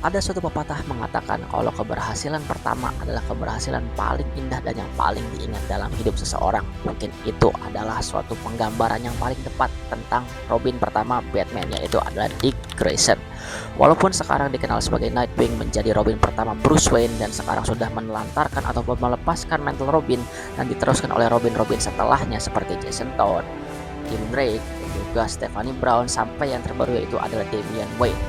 Ada suatu pepatah mengatakan kalau keberhasilan pertama adalah keberhasilan paling indah dan yang paling diingat dalam hidup seseorang. Mungkin itu adalah suatu penggambaran yang paling tepat tentang Robin pertama Batman, yaitu adalah Dick Grayson. Walaupun sekarang dikenal sebagai Nightwing, menjadi Robin pertama Bruce Wayne dan sekarang sudah menelantarkan ataupun melepaskan mantle Robin dan diteruskan oleh Robin-Robin setelahnya seperti Jason Todd, Tim Drake, dan juga Stephanie Brown, sampai yang terbaru yaitu adalah Damian Wayne.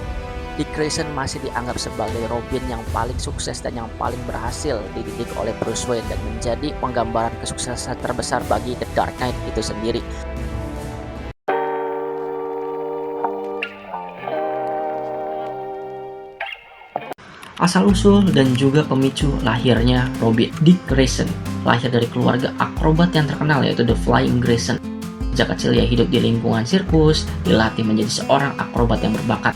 Dick Grayson masih dianggap sebagai Robin yang paling sukses dan yang paling berhasil dididik oleh Bruce Wayne dan menjadi penggambaran kesuksesan terbesar bagi The Dark Knight itu sendiri. Asal-usul dan juga pemicu lahirnya Robin. Dick Grayson lahir dari keluarga akrobat yang terkenal yaitu The Flying Grayson. Sejak kecil ia hidup di lingkungan sirkus, dilatih menjadi seorang akrobat yang berbakat.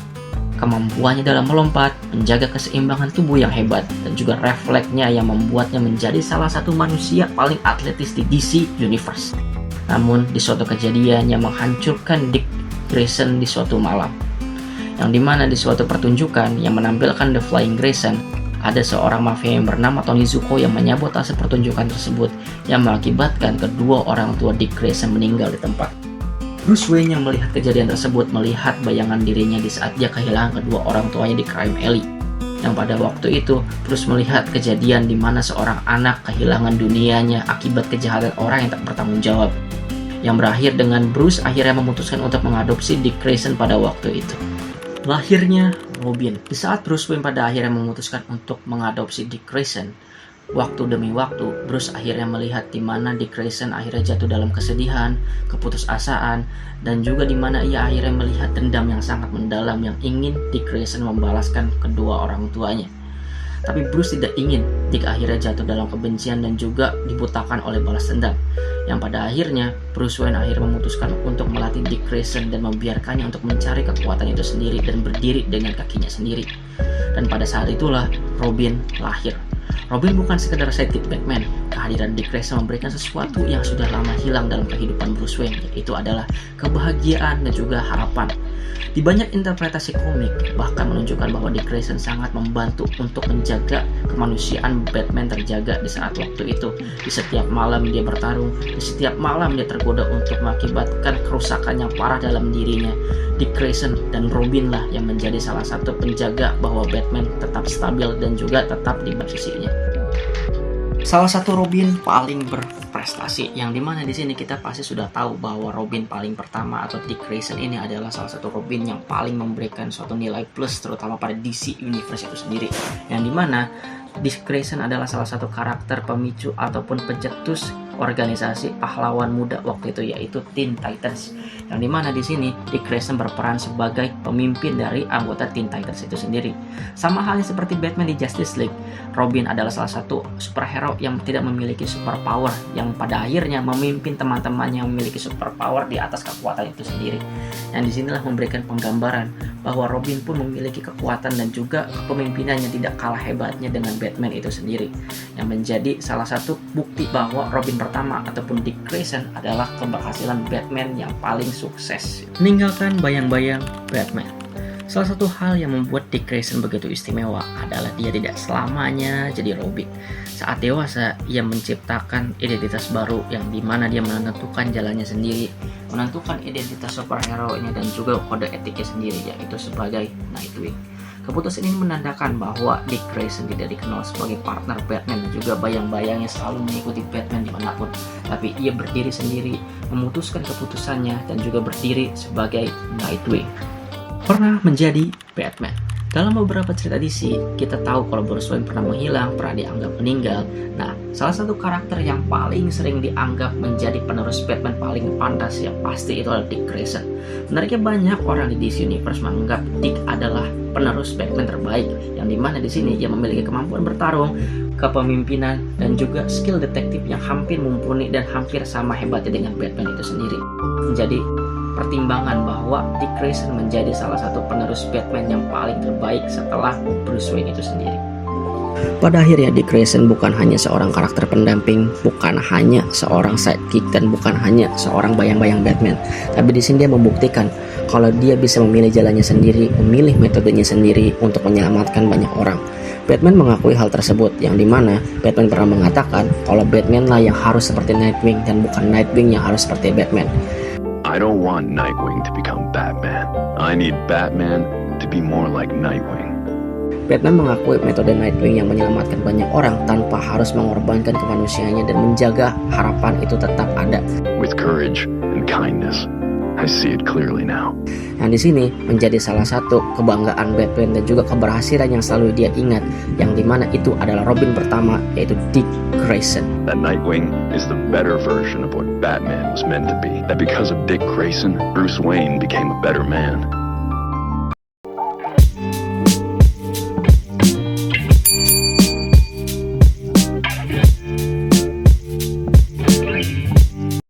Kemampuannya dalam melompat, menjaga keseimbangan tubuh yang hebat, dan juga refleksnya yang membuatnya menjadi salah satu manusia paling atletis di DC Universe. Namun, di suatu kejadian yang menghancurkan Dick Grayson di suatu malam, yang dimana di suatu pertunjukan yang menampilkan The Flying Grayson, ada seorang mafia yang bernama Tony Zuko yang menyabotase pertunjukan tersebut, yang mengakibatkan kedua orang tua Dick Grayson meninggal di tempat. Bruce Wayne yang melihat kejadian tersebut melihat bayangan dirinya di saat dia kehilangan kedua orang tuanya di Crime Alley. Yang pada waktu itu, Bruce melihat kejadian di mana seorang anak kehilangan dunianya akibat kejahatan orang yang tak bertanggung jawab. Yang berakhir dengan Bruce akhirnya memutuskan untuk mengadopsi Dick Grayson pada waktu itu. Lahirnya Robin. Di saat Bruce Wayne pada akhirnya memutuskan untuk mengadopsi Dick Grayson, waktu demi waktu, Bruce akhirnya melihat di mana Dick Grayson akhirnya jatuh dalam kesedihan, keputusasaan, dan juga di mana ia akhirnya melihat dendam yang sangat mendalam yang ingin Dick Grayson membalaskan kedua orang tuanya. Tapi Bruce tidak ingin Dick akhirnya jatuh dalam kebencian dan juga dibutakan oleh balas dendam. Yang pada akhirnya, Bruce Wayne akhirnya memutuskan untuk melatih Dick Grayson dan membiarkannya untuk mencari kekuatan itu sendiri dan berdiri dengan kakinya sendiri. Dan pada saat itulah Robin lahir. Robin bukan sekedar sidekick Batman. Kehadiran Dick Grayson memberikan sesuatu yang sudah lama hilang dalam kehidupan Bruce Wayne, yaitu adalah kebahagiaan dan juga harapan. Di banyak interpretasi komik, bahkan menunjukkan bahwa Dick Grayson sangat membantu untuk menjaga kemanusiaan Batman terjaga di saat waktu itu. Di setiap malam dia bertarung, di setiap malam dia tergoda untuk mengakibatkan kerusakan yang parah dalam dirinya. Dick Grayson dan Robin lah yang menjadi salah satu penjaga bahwa Batman tetap stabil dan juga tetap di sisinya. Salah satu Robin paling berprestasi, yang dimana di sini kita pasti sudah tahu bahwa Robin paling pertama atau Dick Grayson ini adalah salah satu Robin yang paling memberikan suatu nilai plus terutama pada DC Universe itu sendiri, yang dimana Dick Grayson adalah salah satu karakter pemicu ataupun pencetus organisasi pahlawan muda waktu itu, yaitu Teen Titans. Yang dimana di sini Dick Grayson berperan sebagai pemimpin dari anggota Teen Titans itu sendiri. Sama halnya seperti Batman di Justice League, Robin adalah salah satu superhero yang tidak memiliki superpower, yang pada akhirnya memimpin teman-temannya yang memiliki superpower di atas kekuatan itu sendiri. Yang disinilah memberikan penggambaran bahwa Robin pun memiliki kekuatan dan juga kepemimpinan yang tidak kalah hebatnya dengan Batman itu sendiri, yang menjadi salah satu bukti bahwa Robin pertama ataupun Dick Grayson adalah keberhasilan Batman yang paling sukses. Meninggalkan bayang-bayang Batman. Salah satu hal yang membuat Dick Grayson begitu istimewa adalah dia tidak selamanya jadi Robin. Saat dewasa, ia menciptakan identitas baru yang dimana dia menentukan jalannya sendiri, menentukan identitas superhero-nya dan juga kode etiknya sendiri, yaitu sebagai Nightwing. Keputusan ini menandakan bahwa Dick Grayson tidak dikenal sebagai partner Batman dan juga bayang-bayangnya selalu mengikuti Batman dimanapun, tapi ia berdiri sendiri, memutuskan keputusannya dan juga berdiri sebagai Nightwing. Pernah menjadi Batman. Dalam beberapa cerita DC, kita tahu kalau Bruce Wayne pernah menghilang, pernah dianggap meninggal. Nah, salah satu karakter yang paling sering dianggap menjadi penerus Batman paling pantas yang pasti itu adalah Dick Grayson. Menariknya banyak orang di DC Universe menganggap Dick adalah penerus Batman terbaik, yang dimana di sini ia memiliki kemampuan bertarung, kepemimpinan, dan juga skill detektif yang hampir mumpuni dan hampir sama hebatnya dengan Batman itu sendiri. Jadi pertimbangan bahwa Dick Grayson menjadi salah satu penerus Batman yang paling terbaik setelah Bruce Wayne itu sendiri. Pada akhirnya Dick Grayson bukan hanya seorang karakter pendamping, bukan hanya seorang sidekick, dan bukan hanya seorang bayang-bayang Batman. Tapi di sini dia membuktikan kalau dia bisa memilih jalannya sendiri, memilih metodenya sendiri untuk menyelamatkan banyak orang. Batman mengakui hal tersebut, yang dimana Batman pernah mengatakan kalau Batman lah yang harus seperti Nightwing dan bukan Nightwing yang harus seperti Batman. I don't want Nightwing to become Batman. I need Batman to be more like Nightwing. Batman mengakui metode Nightwing yang menyelamatkan banyak orang tanpa harus mengorbankan kemanusiaannya dan menjaga harapan itu tetap ada. With courage and kindness, I see it clearly now. Yang di sini menjadi salah satu kebanggaan Batman dan juga keberhasilan yang selalu dia ingat, yang dimana itu adalah Robin pertama, yaitu Dick Grayson. That Nightwing is the better version of what Batman was meant to be. That because of Dick Grayson, Bruce Wayne became a better man.